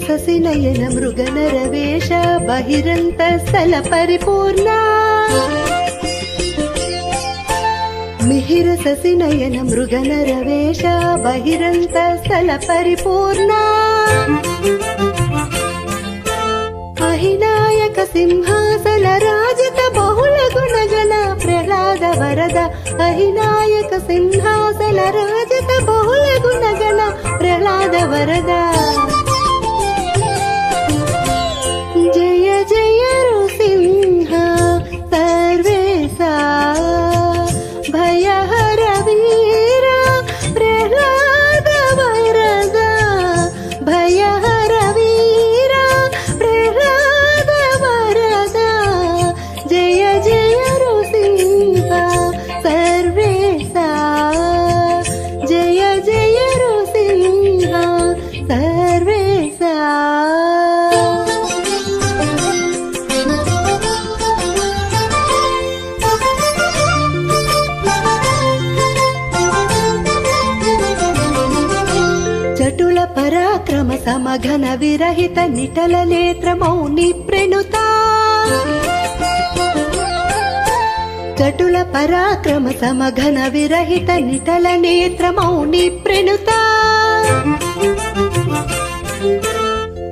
ಸಸಿನಯನ ಮೃಗನರವೇಶ ಬಹಿರಂತ ಸ್ಥಳ ಪರಿಪೂರ್ಣ ಮಿಹಿರ ಸಸಿನಯನ ಮೃಗನರವೇಶ ಬಹಿರಂತ ಸ್ಥಳ ಪರಿಪೂರ್ಣ ಅಹಿನಾಯಕ ಸಿಂಹಾಸನ ರಾಜಿತ ಬಹುಳ ಗುಣಗಳ ಪ್ರಹ್ಲಾದ ವರದ ಅಹಿನಾಯಕ ಸಿಂಹಾಸನ ರಾಜಿತ ಬಹುಳ ಗುಣಗಳ ಪ್ರಹ್ಲಾದ ವರದ ಜಯ ಜಯ ನೃಸಿಂಹ ಸರ್ವೇಶ ಭಯಹರ ವೀರ ಪ್ರಹ್ಲಾದ ವರದ ಭಯಹರ ವೀರ ಪ್ರಹ್ಲಾದ ವರದ ಜಯ ಜಯ ನೃಸಿಂಹ ಸರ್ವೇಶ ಜಯ ಜಯ ನೃಸಿಂಹ ಸರ್ವೇಶ ಚಟುಲ ಪರಾಕ್ರಮ ಸಮಘನ ವಿರಹಿತ ನಿಟಲ ನೇತ್ರ ಮೌನಿ ಪ್ರಣುತ ಚಟುಲ ಪರಾಕ್ರಮ ಸಮಘನ ವಿರಹಿತ ನಿಟಲ ನೇತ್ರ ಮೌನಿ ಪ್ರಣುತ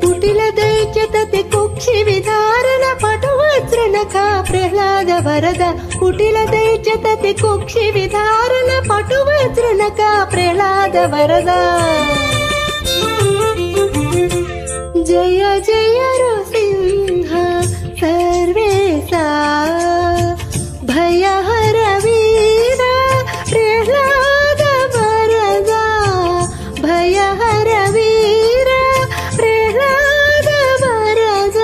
ಕುಟಿಲ ದೈತ್ಯತತೆ ಕುಕ್ಷಿ ವಿಧಾರಣ ಪಟುವಜ್ರನಕ ಪ್ರಹ್ಲಾದ ವರದ ಕುಟಿಲ ದೈತ್ಯತತೆ ಕುಕ್ಷಿ ವಿಧಾರಣ ಪಟುವಜ್ರನಕ ಪ್ರಹ್ಲಾದ ವರದ ಜಯ ಜಯ ನೃಸಿಂಹ ಸರ್ವೇಶ ಭಯಹರ ವೀರ ಪ್ರಹ್ಲಾದ ವರದ ಭಯಹರ ವೀರ ಪ್ರಹ್ಲಾದ ವರದ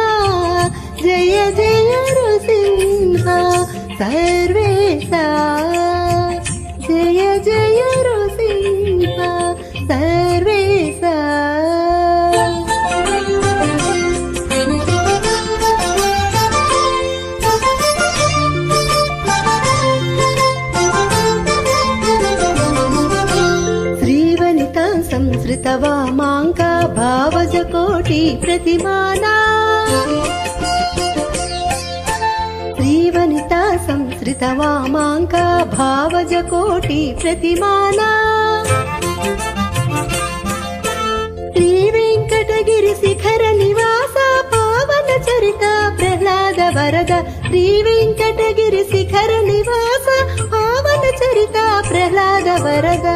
ಜಯ ಜಯ ನೃಸಿಂಹ ಸರ್ವೇಶ ಜಯ ಜಯ ನೃಸಿಂಹ ಸರ್ವೇಶ ಸಂಸ್ಕೃತ ವಾಮಾಂಕ ಭಾವಜ ಕೋಟಿ ಪ್ರತಿಮಾನ ಶ್ರೀವನಿತಾ ಸಂಸ್ಕೃತ ವಾಮಾಂಕ ಭಾವಜ ಕೋಟಿ ಪ್ರತಿಮಾನ ಶ್ರೀ ವೆಂಕಟಗಿರಿ ಶಿಖರ ನಿವಾಸ ಪಾವನ ಚರಿತ ಪ್ರಹ್ಲಾದ ವರದ ಶ್ರೀ ವೆಂಕಟಗಿರಿ ಶಿಖರ ನಿವಾಸ ಪಾವನ ಚರಿತ ಪ್ರಹ್ಲಾದ ವರದ